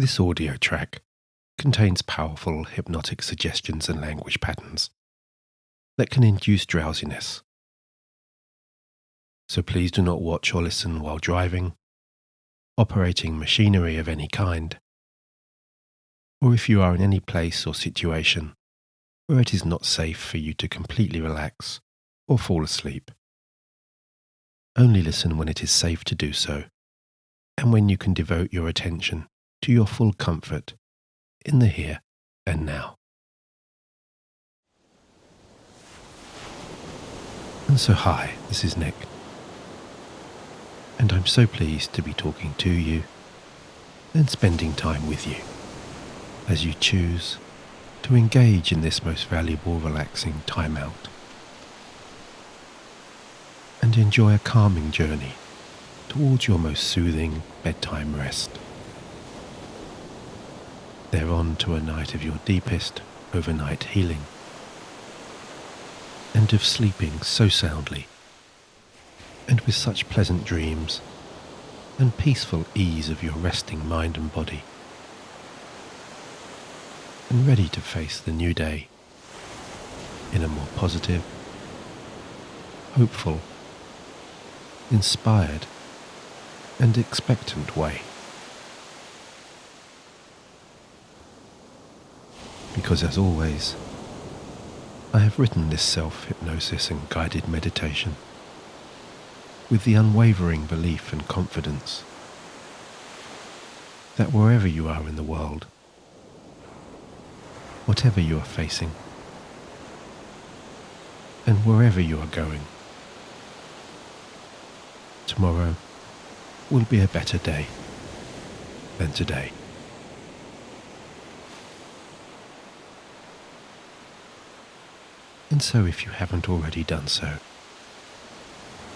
This audio track contains powerful hypnotic suggestions and language patterns that can induce drowsiness. So please do not watch or listen while driving, operating machinery of any kind, or if you are in any place or situation where it is not safe for you to completely relax or fall asleep. Only listen when it is safe to do so, and when you can devote your attention to your full comfort in the here and now. And so hi, this is Nick, and I'm so pleased to be talking to you and spending time with you as you choose to engage in this most valuable relaxing time out and enjoy a calming journey towards your most soothing bedtime rest. Thereon to a night of your deepest overnight healing, and of sleeping so soundly, and with such pleasant dreams, and peaceful ease of your resting mind and body, and ready to face the new day in a more positive, hopeful, inspired, and expectant way. Because as always, I have written this self-hypnosis and guided meditation with the unwavering belief and confidence that wherever you are in the world, whatever you are facing, and wherever you are going, tomorrow will be a better day than today. And so if you haven't already done so,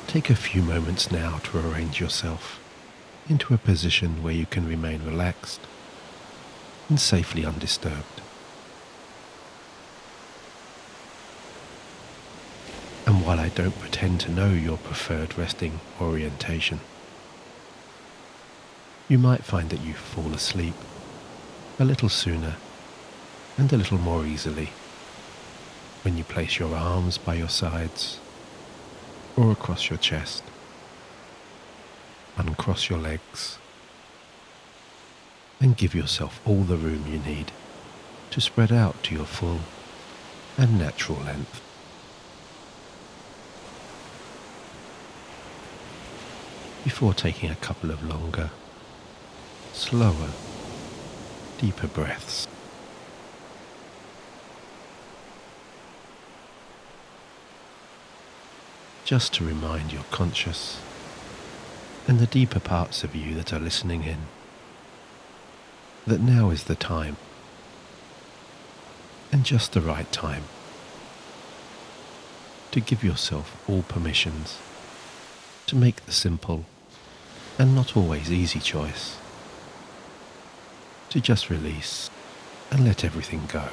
take a few moments now to arrange yourself into a position where you can remain relaxed and safely undisturbed. And while I don't pretend to know your preferred resting orientation, you might find that you fall asleep a little sooner and a little more easily when you place your arms by your sides or across your chest, uncross your legs, and give yourself all the room you need to spread out to your full and natural length. Before taking a couple of longer, slower, deeper breaths. Just to remind your conscious and the deeper parts of you that are listening in that now is the time, and just the right time, to give yourself all permissions to make the simple and not always easy choice to just release and let everything go.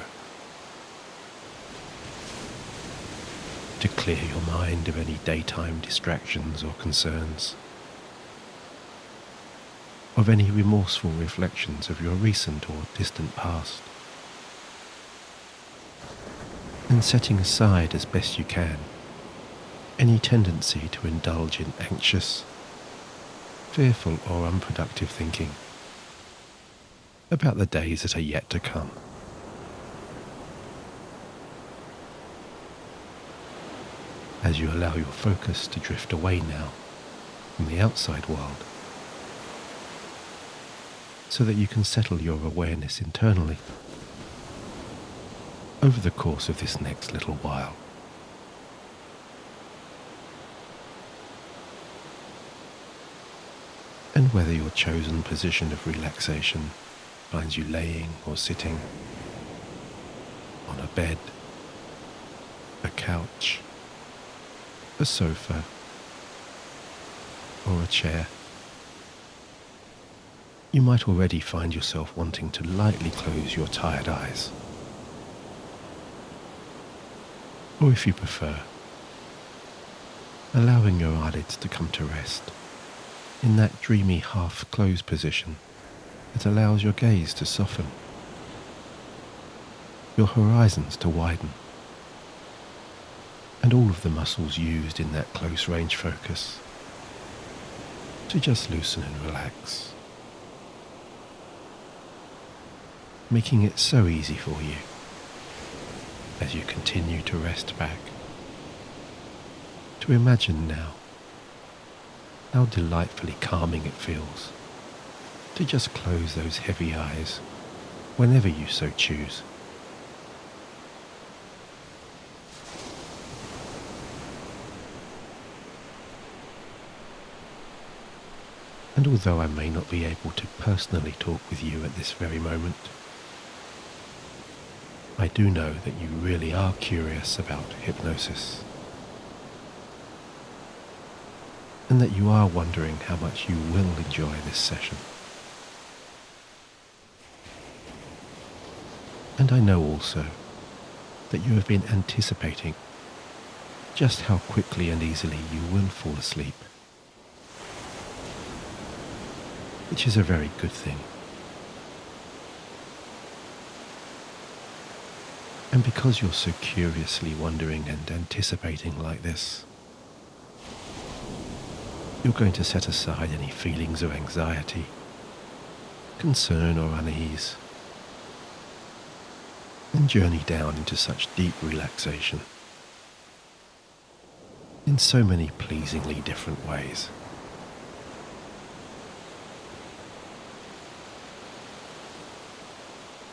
To clear your mind of any daytime distractions or concerns, of any remorseful reflections of your recent or distant past, and setting aside as best you can any tendency to indulge in anxious, fearful or unproductive thinking about the days that are yet to come. As you allow your focus to drift away now from the outside world, so that you can settle your awareness internally over the course of this next little while. And whether your chosen position of relaxation finds you laying or sitting on a bed, a couch, a sofa, or a chair, you might already find yourself wanting to lightly close your tired eyes. Or if you prefer, allowing your eyelids to come to rest in that dreamy half-closed position that allows your gaze to soften, your horizons to widen, and all of the muscles used in that close range focus to just loosen and relax, making it so easy for you as you continue to rest back, to imagine now how delightfully calming it feels to just close those heavy eyes whenever you so choose. And although I may not be able to personally talk with you at this very moment, I do know that you really are curious about hypnosis, and that you are wondering how much you will enjoy this session. And I know also that you have been anticipating just how quickly and easily you will fall asleep, which is a very good thing. And because you're so curiously wondering and anticipating like this, you're going to set aside any feelings of anxiety, concern or unease, and journey down into such deep relaxation in so many pleasingly different ways.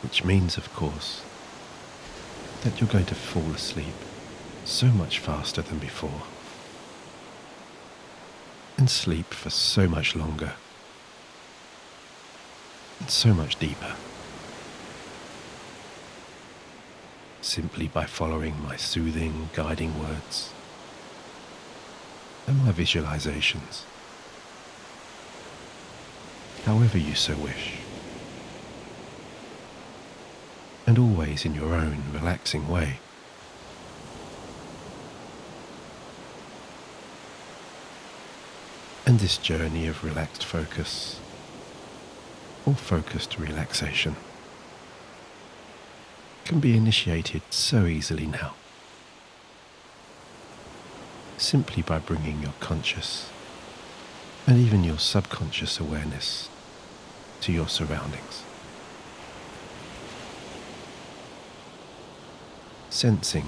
Which means, of course, that you're going to fall asleep so much faster than before, and sleep for so much longer, and so much deeper, simply by following my soothing, guiding words and my visualizations, however you so wish, and always in your own relaxing way. And this journey of relaxed focus, or focused relaxation, can be initiated so easily now, simply by bringing your conscious and even your subconscious awareness to your surroundings. Sensing,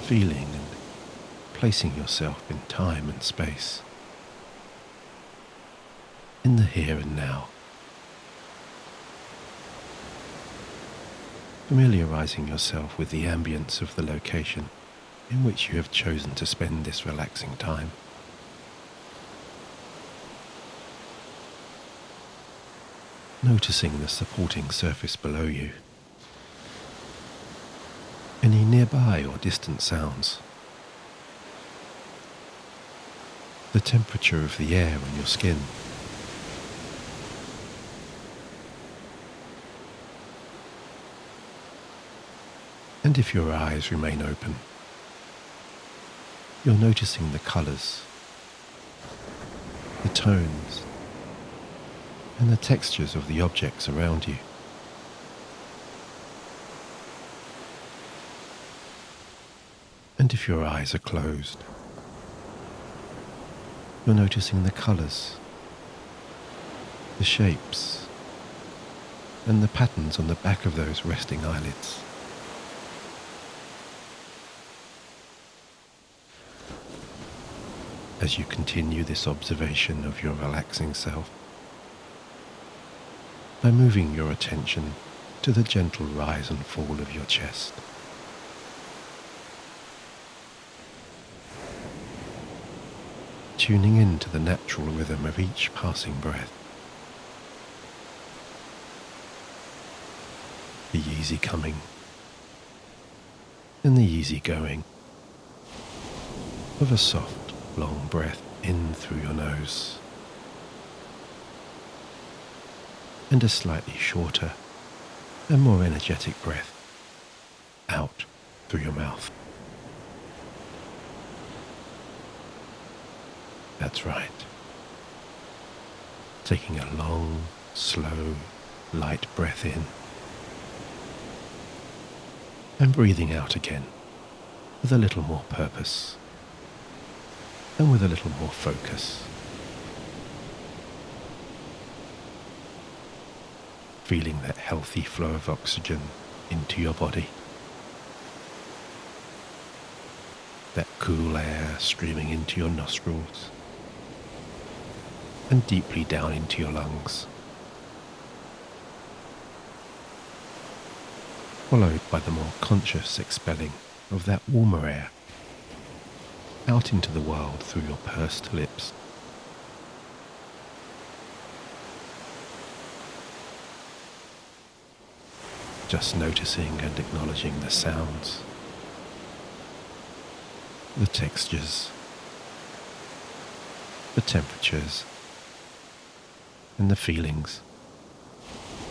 feeling, and placing yourself in time and space, in the here and now. Familiarizing yourself with the ambience of the location in which you have chosen to spend this relaxing time. Noticing the supporting surface below you, any nearby or distant sounds, the temperature of the air on your skin, and if your eyes remain open, you're noticing the colours, the tones, and the textures of the objects around you. And if your eyes are closed, you're noticing the colours, the shapes, and the patterns on the back of those resting eyelids. As you continue this observation of your relaxing self, by moving your attention to the gentle rise and fall of your chest. Tuning in to the natural rhythm of each passing breath. The easy coming and the easy going of a soft, long breath in through your nose, and a slightly shorter and more energetic breath out through your mouth. That's right. Taking a long, slow, light breath in, and breathing out again with a little more purpose and with a little more focus. Feeling that healthy flow of oxygen into your body, that cool air streaming into your nostrils and deeply down into your lungs, followed by the more conscious expelling of that warmer air out into the world through your pursed lips. Just noticing and acknowledging the sounds, the textures, the temperatures, and the feelings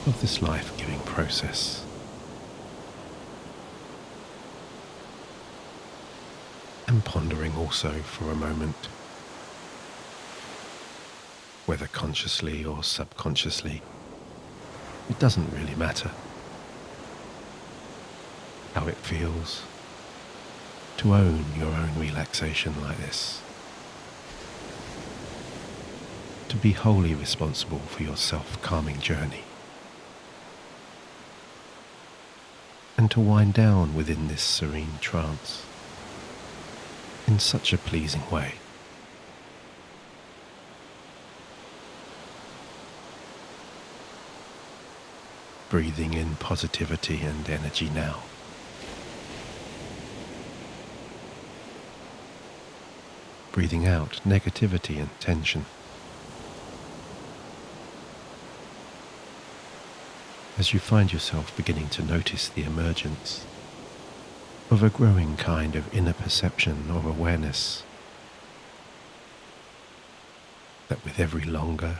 of this life-giving process. And pondering also for a moment, whether consciously or subconsciously, it doesn't really matter, how it feels to own your own relaxation like this, to be wholly responsible for your self-calming journey, and to wind down within this serene trance in such a pleasing way. Breathing in positivity and energy now. Breathing out negativity and tension. As you find yourself beginning to notice the emergence of a growing kind of inner perception or awareness that with every longer,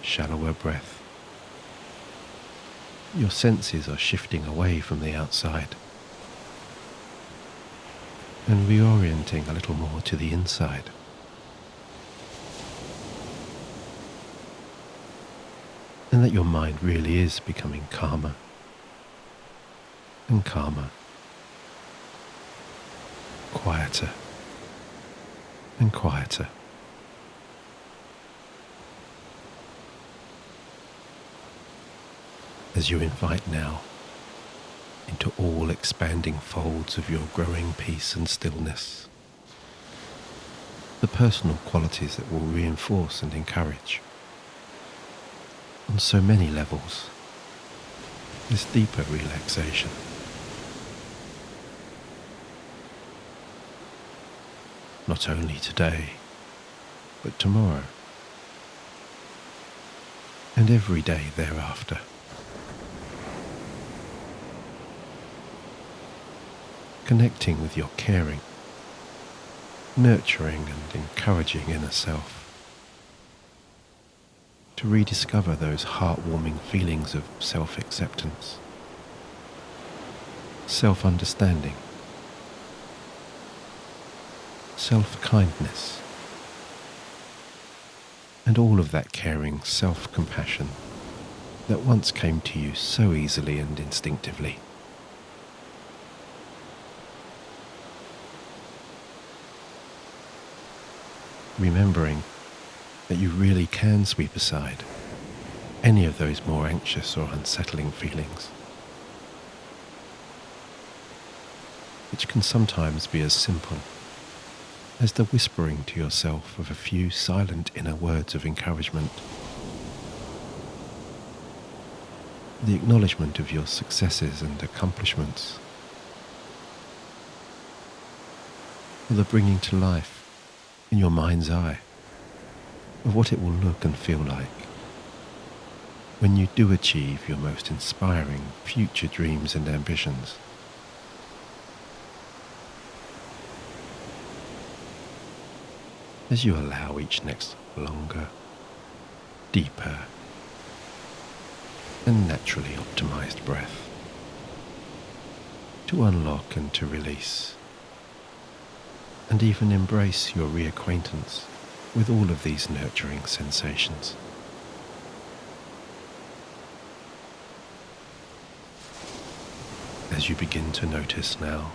shallower breath, your senses are shifting away from the outside and reorienting a little more to the inside. And that your mind really is becoming calmer and calmer, quieter and quieter. As you invite now into all expanding folds of your growing peace and stillness, the personal qualities that will reinforce and encourage, on so many levels, this deeper relaxation. Not only today, but tomorrow, and every day thereafter. Connecting with your caring, nurturing and encouraging inner self, to rediscover those heartwarming feelings of self-acceptance, self-understanding, self-kindness, and all of that caring self-compassion that once came to you so easily and instinctively. Remembering that you really can sweep aside any of those more anxious or unsettling feelings, which can sometimes be as simple as the whispering to yourself of a few silent inner words of encouragement, the acknowledgement of your successes and accomplishments, or the bringing to life in your mind's eye of what it will look and feel like when you do achieve your most inspiring future dreams and ambitions. As you allow each next longer, deeper, and naturally optimized breath to unlock and to release, and even embrace your reacquaintance with all of these nurturing sensations. as you begin to notice now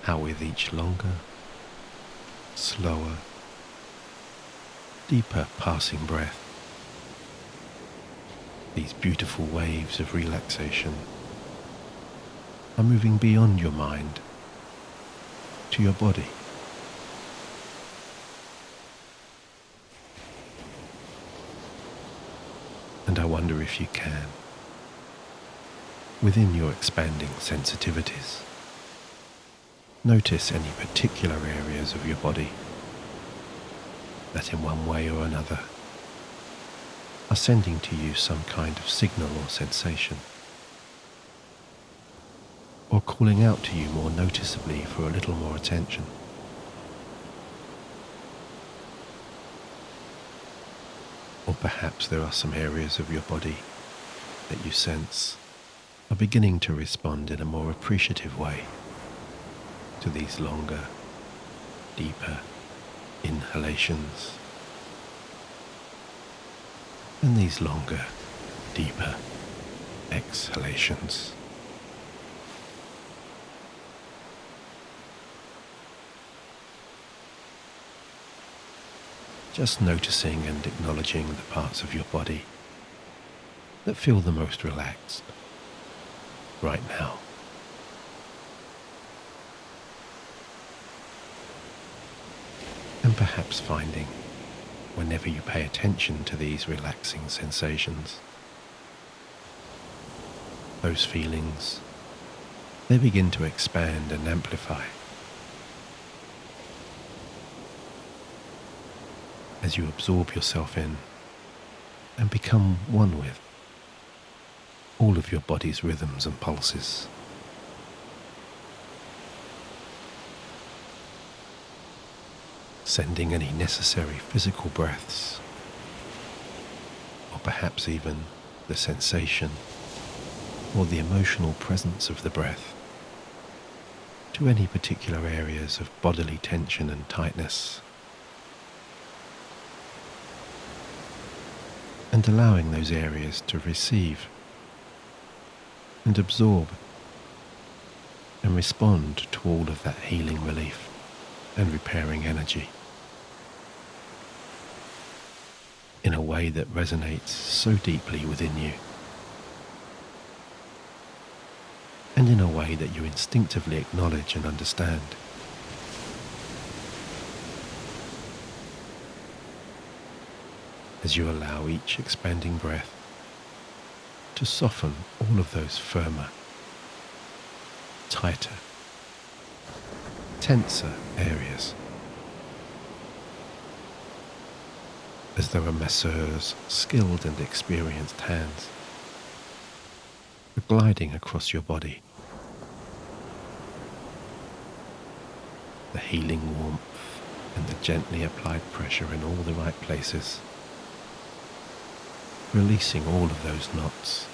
how with each longer, slower, deeper passing breath, these beautiful waves of relaxation are moving beyond your mind to your body. And I wonder if you can, within your expanding sensitivities, notice any particular areas of your body that in one way or another are sending to you some kind of signal or sensation, or calling out to you more noticeably for a little more attention. Or perhaps there are some areas of your body that you sense are beginning to respond in a more appreciative way to these longer, deeper inhalations and these longer, deeper exhalations. Just noticing and acknowledging the parts of your body that feel the most relaxed right now. And perhaps finding, whenever you pay attention to these relaxing sensations, those feelings, they begin to expand and amplify as you absorb yourself in and become one with all of your body's rhythms and pulses. Sending any necessary physical breaths, or perhaps even the sensation or the emotional presence of the breath, to any particular areas of bodily tension and tightness, and allowing those areas to receive and absorb and respond to all of that healing relief and repairing energy in a way that resonates so deeply within you, and in a way that you instinctively acknowledge and understand. As you allow each expanding breath to soften all of those firmer, tighter, tenser areas, as though a masseur's skilled and experienced hands are gliding across your body, the healing warmth and the gently applied pressure in all the right places, releasing all of those knots,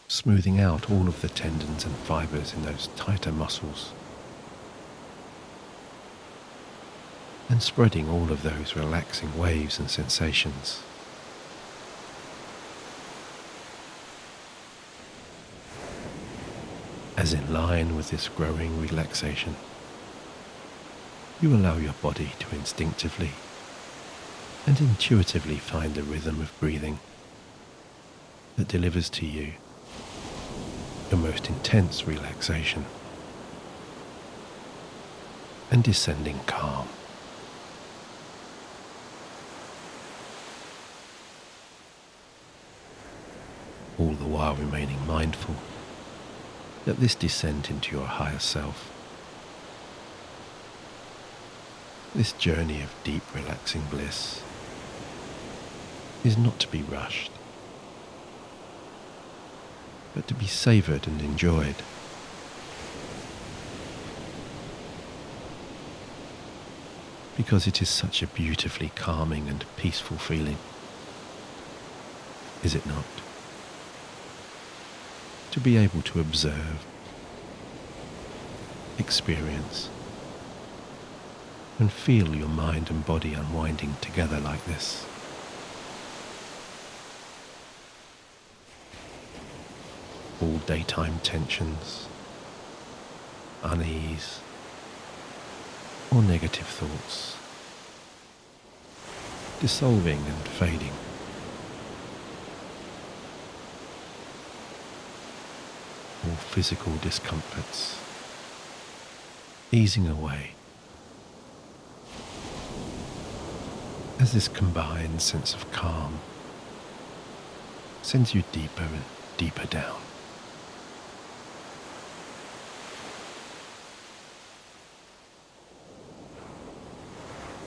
smoothing out all of the tendons and fibers in those tighter muscles, and spreading all of those relaxing waves and sensations as, in line with this growing relaxation, you allow your body to instinctively and intuitively find the rhythm of breathing that delivers to you the most intense relaxation and descending calm. All the while remaining mindful that this descent into your higher self, this journey of deep relaxing bliss, is not to be rushed, but to be savoured and enjoyed. Because it is such a beautifully calming and peaceful feeling, is it not? To be able to observe, experience, and feel your mind and body unwinding together like this. all daytime tensions, unease, or negative thoughts, dissolving and fading. All physical discomforts easing away as this combined sense of calm sends you deeper and deeper down.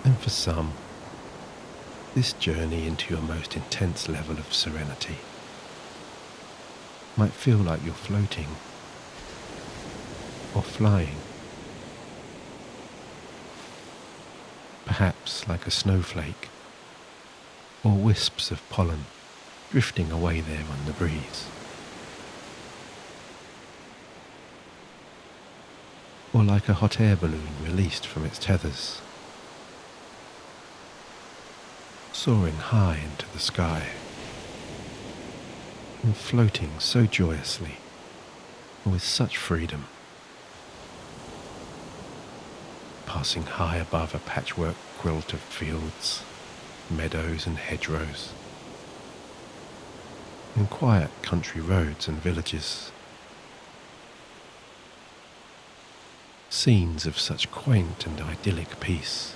And for some, this journey into your most intense level of serenity might feel like you're floating or flying, perhaps like a snowflake or wisps of pollen drifting away there on the breeze, or like a hot air balloon released from its tethers, soaring high into the sky and floating so joyously and with such freedom, passing high above a patchwork quilt of fields, meadows and hedgerows, and quiet country roads and villages. Scenes of such quaint and idyllic peace.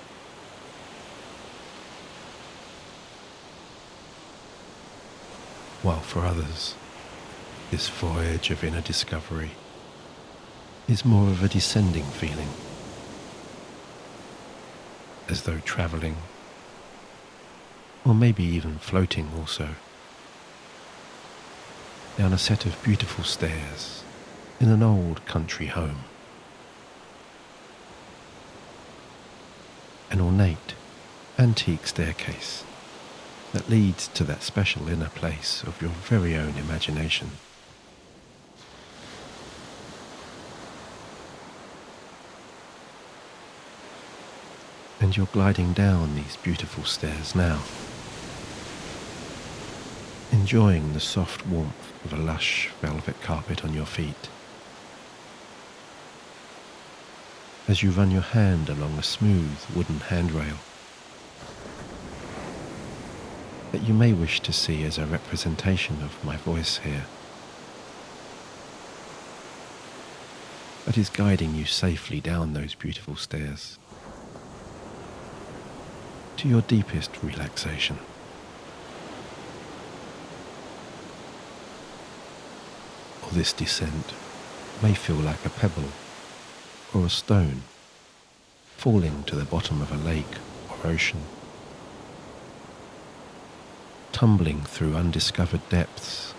While for others, this voyage of inner discovery is more of a descending feeling, as though travelling, or maybe even floating also, down a set of beautiful stairs in an old country home. An ornate, antique staircase that leads to that special inner place of your very own imagination. And you're gliding down these beautiful stairs now, enjoying the soft warmth of a lush velvet carpet on your feet, as you run your hand along a smooth wooden handrail that you may wish to see as a representation of my voice here, that is guiding you safely down those beautiful stairs to your deepest relaxation. Or this descent may feel like a pebble or a stone falling to the bottom of a lake or ocean, tumbling through undiscovered depths,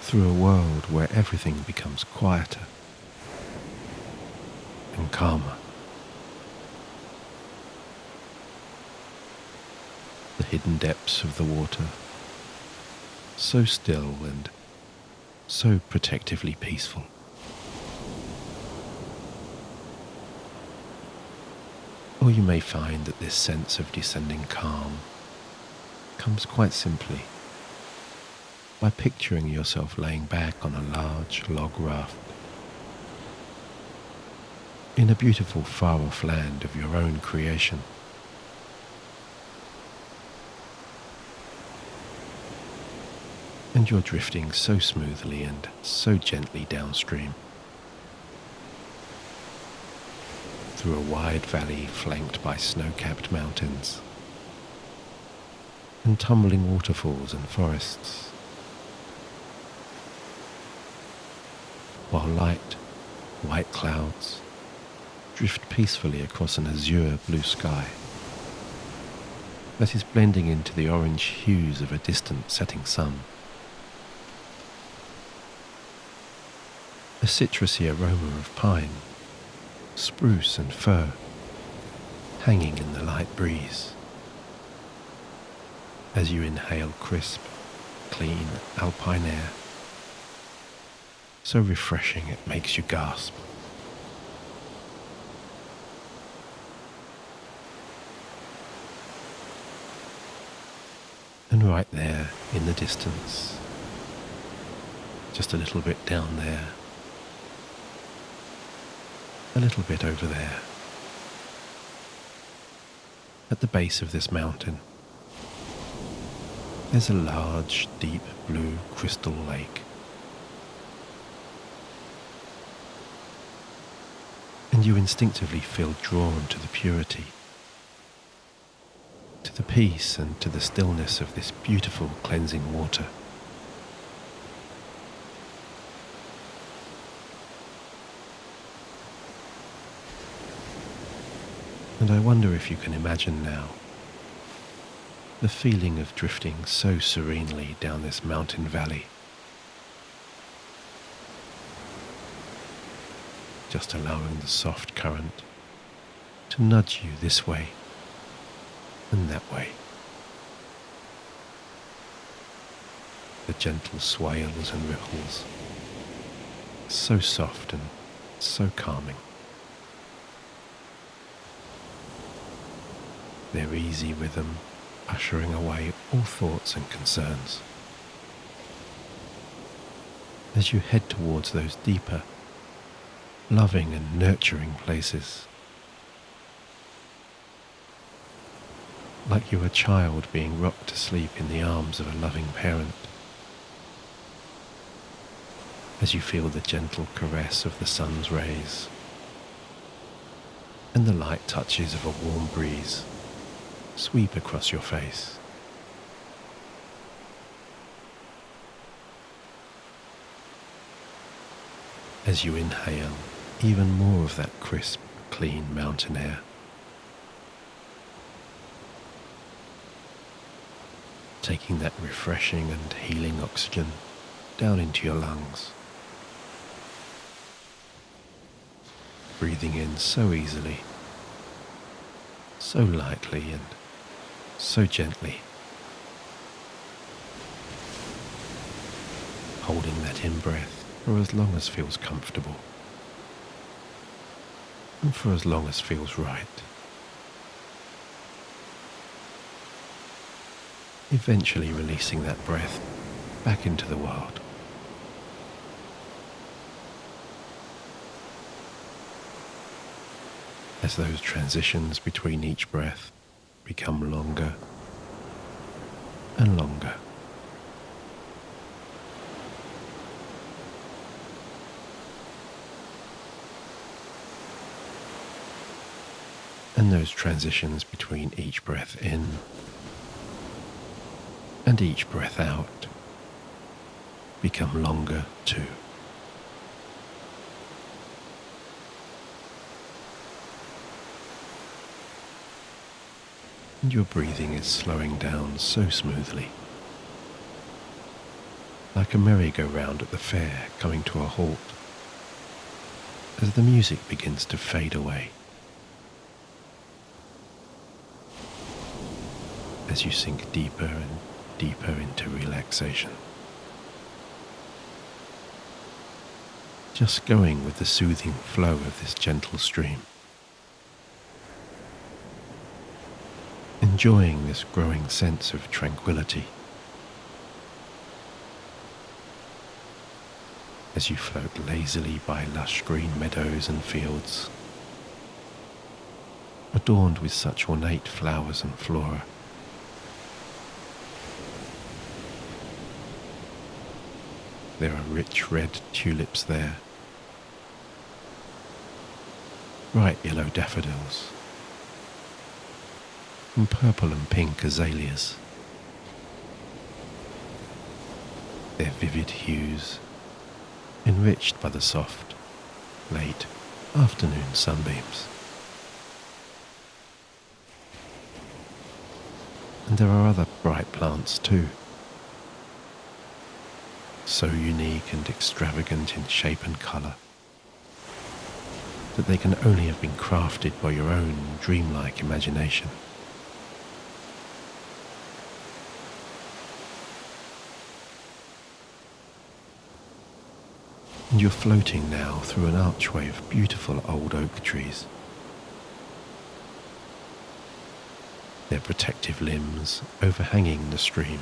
through a world where everything becomes quieter and calmer. The hidden depths of the water, so still and so protectively peaceful. Or you may find that this sense of descending calm comes quite simply by picturing yourself laying back on a large log raft in a beautiful far-off land of your own creation. And you're drifting so smoothly and so gently downstream, through a wide valley flanked by snow-capped mountains and tumbling waterfalls and forests, while light, white clouds drift peacefully across an azure blue sky that is blending into the orange hues of a distant setting sun. A citrusy aroma of pine, spruce and fir hanging in the light breeze as you inhale crisp, clean alpine air, so refreshing it makes you gasp. And And right there in the distance, just a little bit down there, a little bit over there, at the base of this mountain, there's a large, deep blue crystal lake. And you instinctively feel drawn to the purity, to the peace and to the stillness of this beautiful cleansing water. And I wonder if you can imagine now the feeling of drifting so serenely down this mountain valley, just allowing the soft current to nudge you this way and that way. The gentle swales and ripples, so soft and so calming. Their easy rhythm ushering away all thoughts and concerns. As you head towards those deeper, loving and nurturing places, like you're a child being rocked to sleep in the arms of a loving parent, as you feel the gentle caress of the sun's rays and the light touches of a warm breeze sweep across your face. As you inhale even more of that crisp, clean mountain air. Taking that refreshing and healing oxygen down into your lungs. Breathing in so easily, so lightly and so gently. Holding that in-breath for as long as feels comfortable. And for as long as feels right. Eventually releasing that breath back into the world. As those transitions between each breath become longer and longer. And those transitions between each breath in and each breath out become longer too. And your breathing is slowing down so smoothly, like a merry-go-round at the fair coming to a halt, as the music begins to fade away. As you sink deeper and deeper into relaxation. Just going with the soothing flow of this gentle stream. Enjoying this growing sense of tranquility as you float lazily by lush green meadows and fields, adorned with such ornate flowers and flora. There are rich red tulips there, bright yellow daffodils, and purple and pink azaleas. Their vivid hues enriched by the soft, late afternoon sunbeams. And there are other bright plants too, so unique and extravagant in shape and colour that they can only have been crafted by your own dreamlike imagination. And you're floating now through an archway of beautiful old oak trees. their protective limbs overhanging the stream,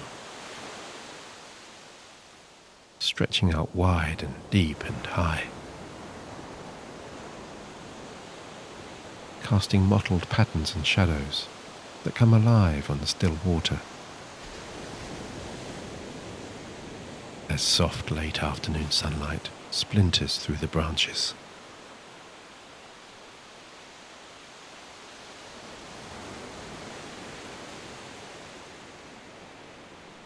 stretching out wide and deep and high, casting mottled patterns and shadows that come alive on the still water as soft late afternoon sunlight splinters through the branches.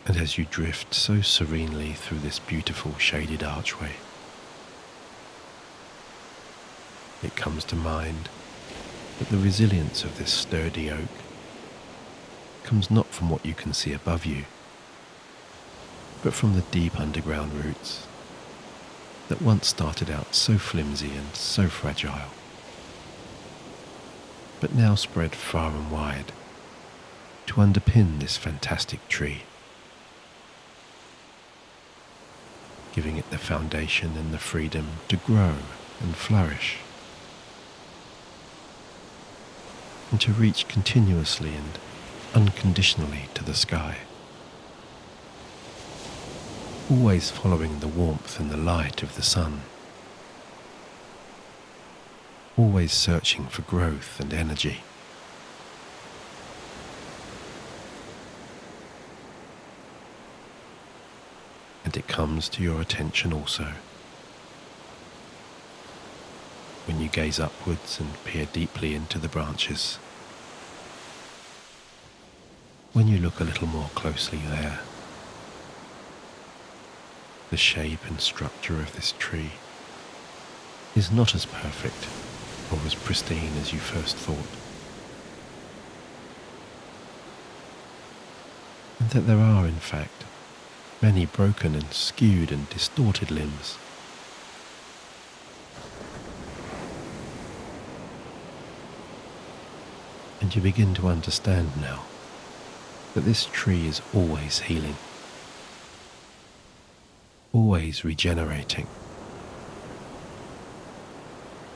And as you drift so serenely through this beautiful shaded archway, it comes to mind that the resilience of this sturdy oak comes not from what you can see above you, but from the deep underground roots that once started out so flimsy and so fragile, but now spread far and wide to underpin this fantastic tree, giving it the foundation and the freedom to grow and flourish, and to reach continuously and unconditionally to the sky, always following the warmth and the light of the sun, always searching for growth and energy. And it comes to your attention also when you gaze upwards and peer deeply into the branches, when you look a little more closely there. The shape and structure of this tree is not as perfect or as pristine as you first thought, and that there are, in fact, many broken and skewed and distorted limbs. And you begin to understand now that this tree is always healing, always regenerating,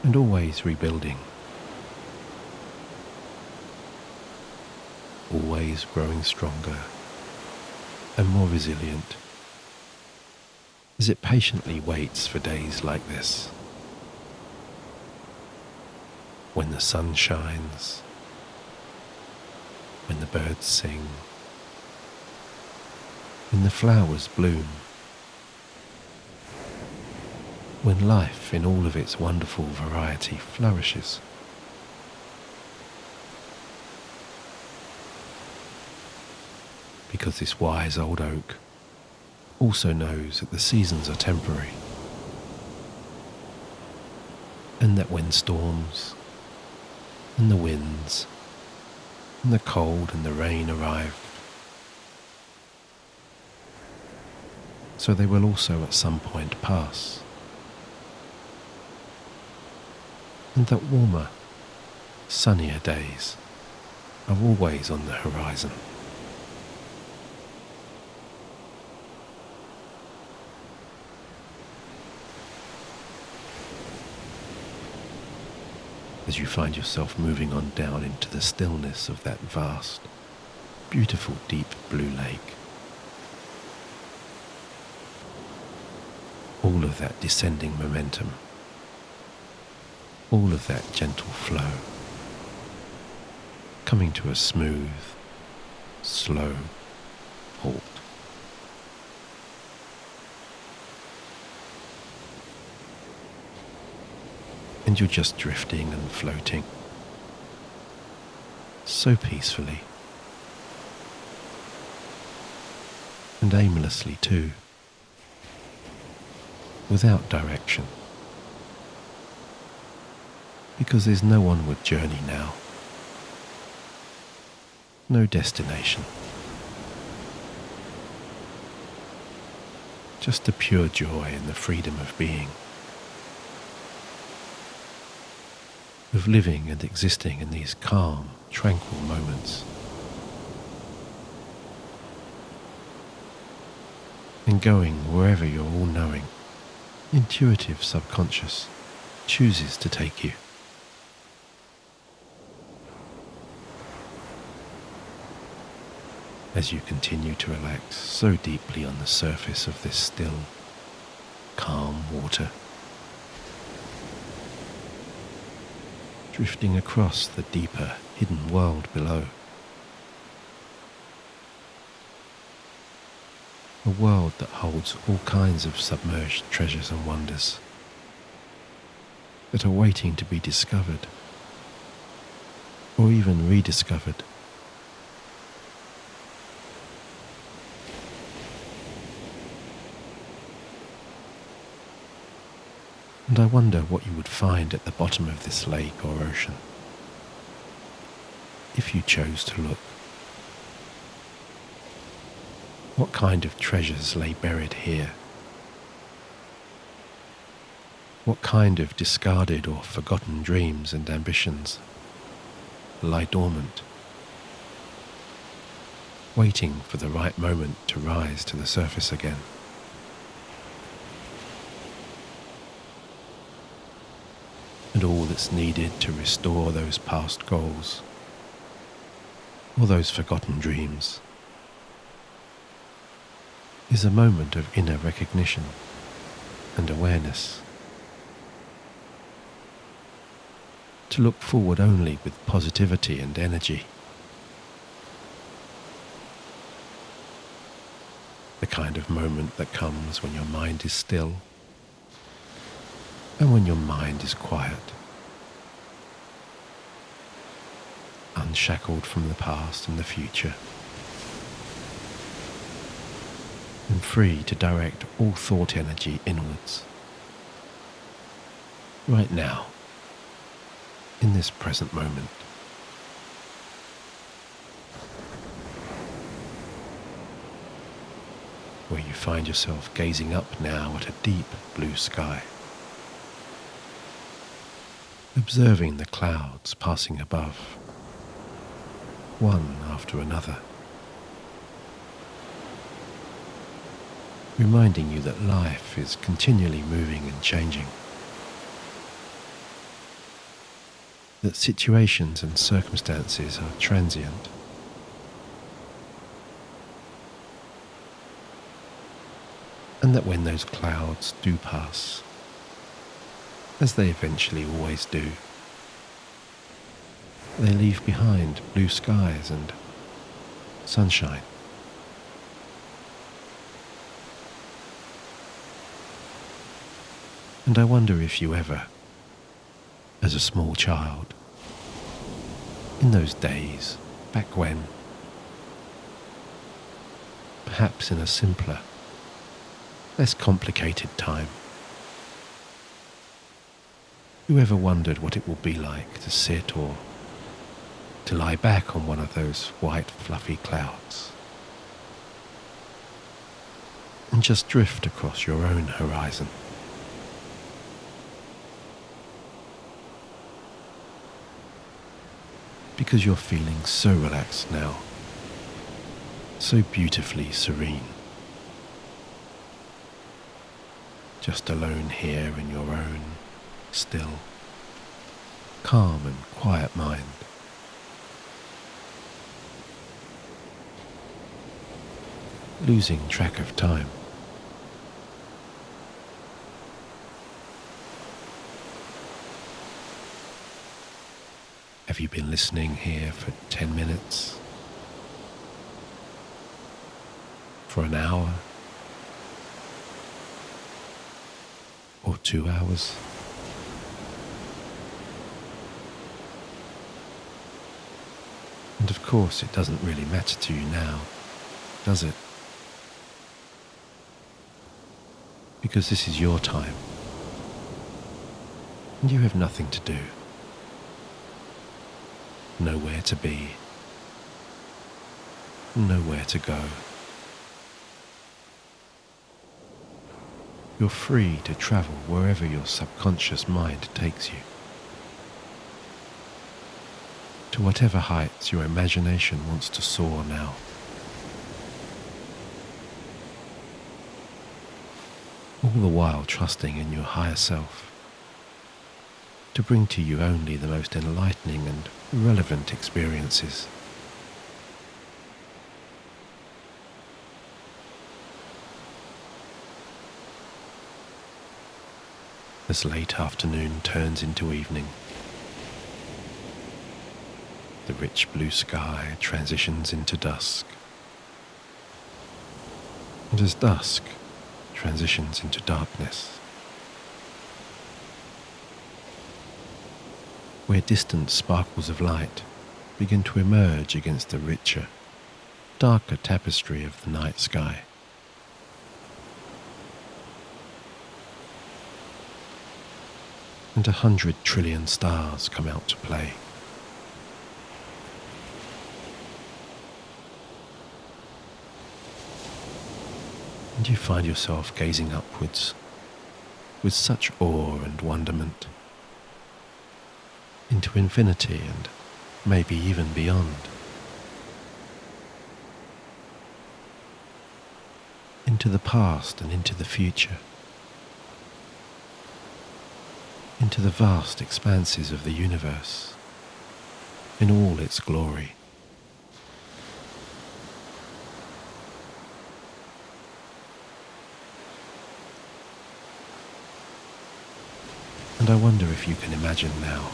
and always rebuilding, always growing stronger and more resilient as it patiently waits for days like this, when the sun shines, when the birds sing, when the flowers bloom, when life in all of its wonderful variety flourishes. Because this wise old oak also knows that the seasons are temporary, and that when storms and the winds and the cold and the rain arrive, so they will also at some point pass, and that warmer, sunnier days are always on the horizon. As you find yourself moving on down into the stillness of that vast, beautiful deep blue lake, all of that descending momentum, all of that gentle flow, coming to a smooth, slow halt. And you're just drifting and floating, so peacefully, and aimlessly too, without direction, because there's no onward journey now, no destination, just the pure joy and the freedom of being, of living and existing in these calm, tranquil moments, and going wherever your all-knowing, intuitive subconscious chooses to take you. as you continue to relax so deeply on the surface of this still, calm water, drifting across the deeper, hidden world below. A world that holds all kinds of submerged treasures and wonders that are waiting to be discovered or even rediscovered. And I wonder what you would find at the bottom of this lake or ocean if you chose to look. What kind of treasures lay buried here? What kind of discarded or forgotten dreams and ambitions lie dormant, waiting for the right moment to rise to the surface again? And all that's needed to restore those past goals or those forgotten dreams is a moment of inner recognition and awareness. To look forward only with positivity and energy. The kind of moment that comes when your mind is still and when your mind is quiet, unshackled from the past and the future, and free to direct all thought energy inwards. Right now, in this present moment. Where you find yourself gazing up now at a deep blue sky, observing the clouds passing above, one after another, reminding you that life is continually moving and changing, that situations and circumstances are transient, and that when those clouds do pass, as they eventually always do, they leave behind blue skies and sunshine. And I wonder if you ever, as a small child, in those days, back when, perhaps in a simpler, less complicated time, you ever wondered what it will be like to sit or to lie back on one of those white fluffy clouds and just drift across your own horizon? Because you're feeling so relaxed now, so beautifully serene, just alone here in your own still, calm and quiet mind. Losing track of time. Have you been listening here for 10 minutes? For an hour? Or 2 hours? And of course it doesn't really matter to you now, does it? Because this is your time. And you have nothing to do. Nowhere to be, nowhere to go. You're free to travel wherever your subconscious mind takes you, to whatever heights your imagination wants to soar now. All the while trusting in your higher self to bring to you only the most enlightening and relevant experiences. as late afternoon turns into evening. The rich blue sky transitions into dusk, and as dusk transitions into darkness, where distant sparkles of light begin to emerge against the richer, darker tapestry of the night sky. And 100 trillion stars come out to play. And you find yourself gazing upwards with such awe and wonderment into infinity and maybe even beyond, into the past and into the future, into the vast expanses of the universe in all its glory. And I wonder if you can imagine now,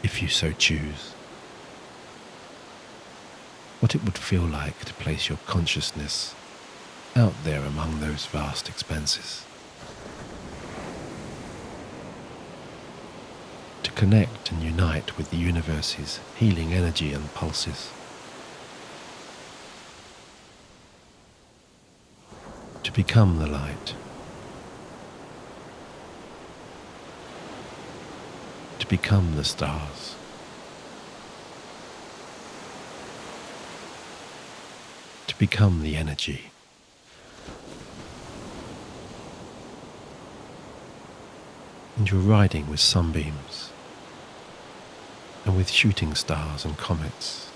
if you so choose, what it would feel like to place your consciousness out there among those vast expanses. To connect and unite with the universe's healing energy and pulses. To become the light. To become the stars. To become the energy. And you're riding with sunbeams and with shooting stars and comets.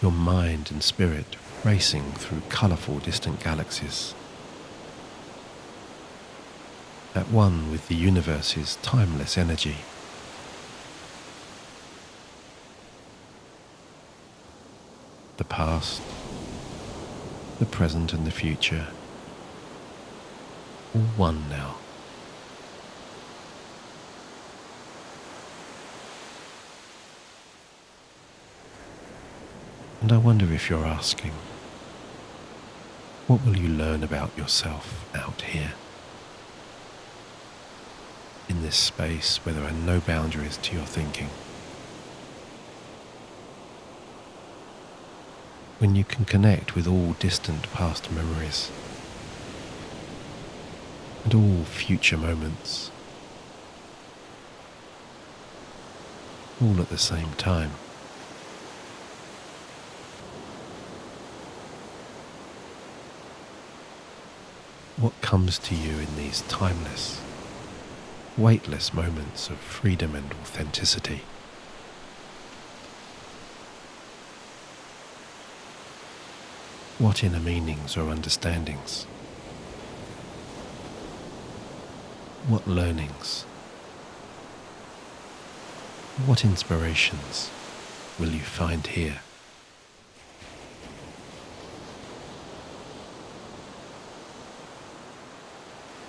Your mind and spirit racing through colourful distant galaxies, at one with the universe's timeless energy. The past, the present and the future, all one now. And I wonder if you're asking, what will you learn about yourself out here? In this space where there are no boundaries to your thinking. When you can connect with all distant past memories and all future moments, all at the same time. What comes to you in these timeless, weightless moments of freedom and authenticity? What inner meanings or understandings? What learnings? What inspirations will you find here?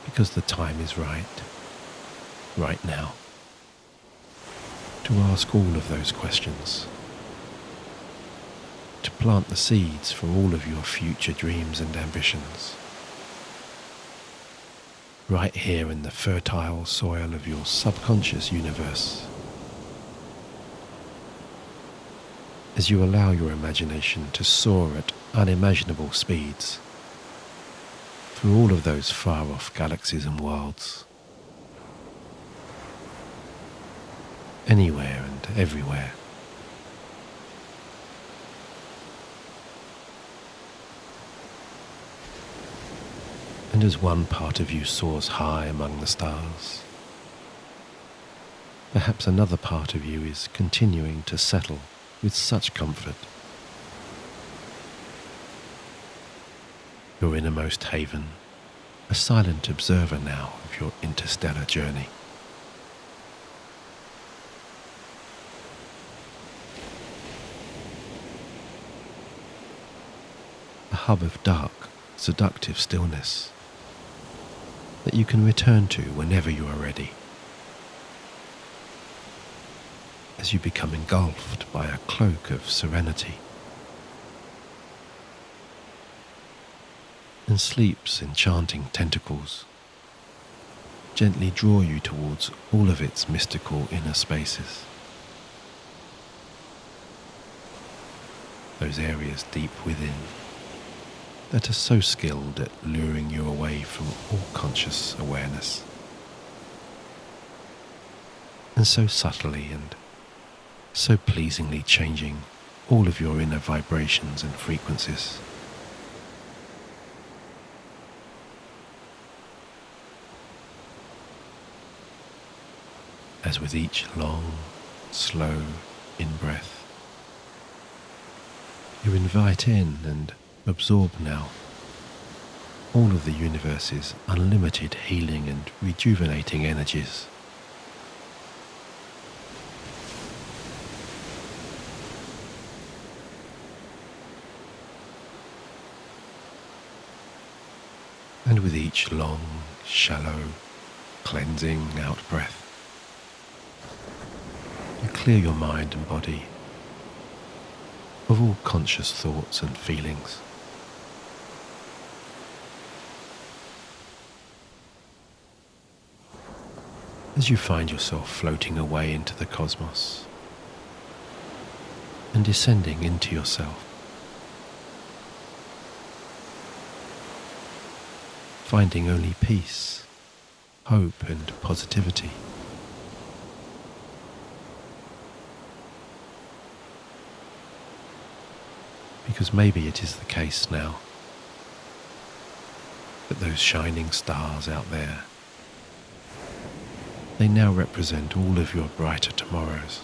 Because the time is right now, to ask all of those questions, to plant the seeds for all of your future dreams and ambitions, right here in the fertile soil of your subconscious universe, as you allow your imagination to soar at unimaginable speeds through all of those far-off galaxies and worlds, anywhere and everywhere. And as one part of you soars high among the stars, perhaps another part of you is continuing to settle with such comfort. Your innermost haven, a silent observer now of your interstellar journey. A hub of dark, seductive stillness that you can return to whenever you are ready, as you become engulfed by a cloak of serenity, and sleep's enchanting tentacles gently draw you towards all of its mystical inner spaces, those areas deep within that are so skilled at luring you away from all conscious awareness, and so subtly and so pleasingly changing all of your inner vibrations and frequencies. As with each long, slow in-breath, you invite in and absorb now all of the universe's unlimited healing and rejuvenating energies. And with each long, shallow, cleansing out-breath, you clear your mind and body of all conscious thoughts and feelings. As you find yourself floating away into the cosmos and descending into yourself, finding only peace, hope and positivity. Because maybe it is the case now that those shining stars out there, they now represent all of your brighter tomorrows.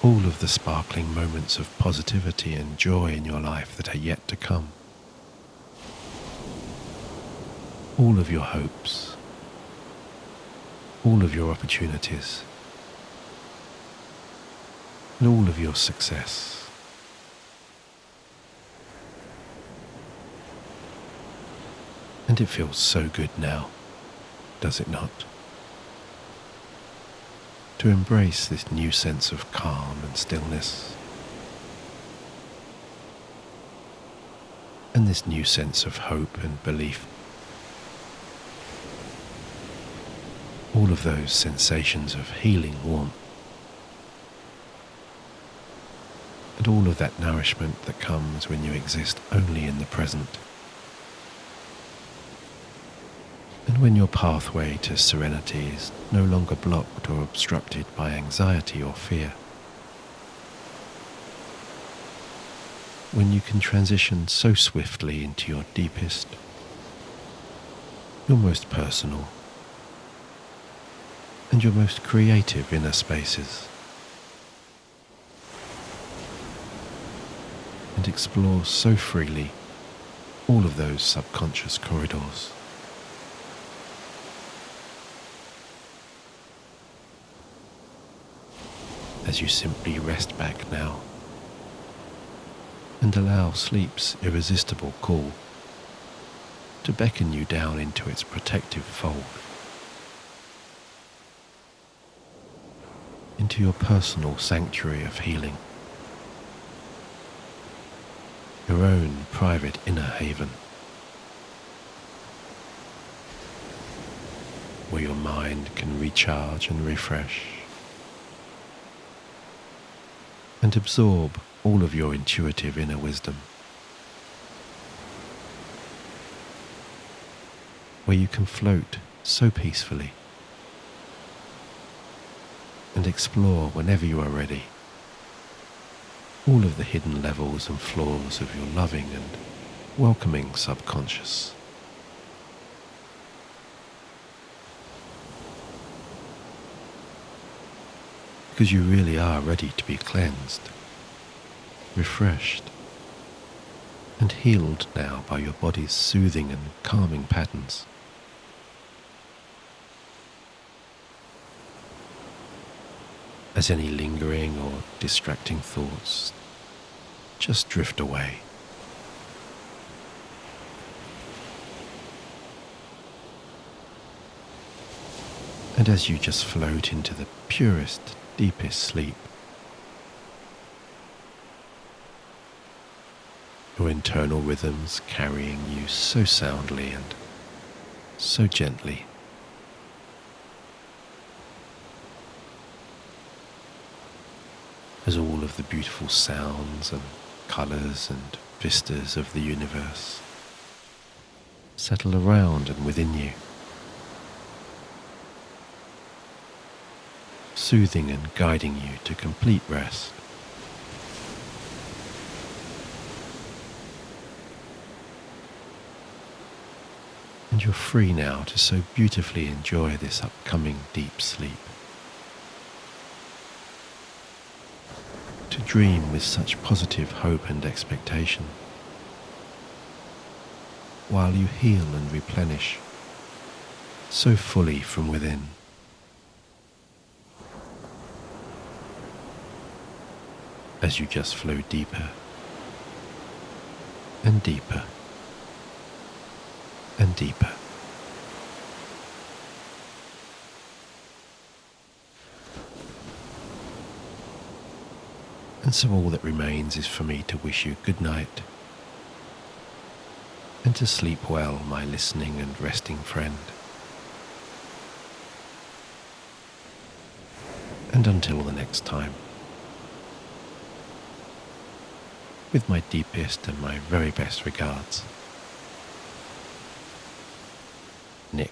All of the sparkling moments of positivity and joy in your life that are yet to come. All of your hopes, all of your opportunities, and all of your success. And it feels so good now, does it not? To embrace this new sense of calm and stillness, and this new sense of hope and belief. All of those sensations of healing warmth, and all of that nourishment that comes when you exist only in the present. And when your pathway to serenity is no longer blocked or obstructed by anxiety or fear. When you can transition so swiftly into your deepest, your most personal, and your most creative inner spaces, and explore so freely all of those subconscious corridors. As you simply rest back now and allow sleep's irresistible call to beckon you down into its protective fold, into your personal sanctuary of healing, your own private inner haven, where your mind can recharge and refresh and absorb all of your intuitive inner wisdom, where you can float so peacefully and explore whenever you are ready all of the hidden levels and flaws of your loving and welcoming subconscious. Because you really are ready to be cleansed, refreshed, and healed now by your body's soothing and calming patterns. As any lingering or distracting thoughts just drift away. And as you just float into the purest, deepest sleep, your internal rhythms carrying you so soundly and so gently, as all of the beautiful sounds and colours and vistas of the universe settle around and within you, soothing and guiding you to complete rest. And you're free now to so beautifully enjoy this upcoming deep sleep, to dream with such positive hope and expectation, while you heal and replenish so fully from within. As you just flow deeper and deeper and deeper. And so all that remains is for me to wish you good night, and to sleep well, my listening and resting friend. And until the next time, with my deepest and my very best regards, Nick.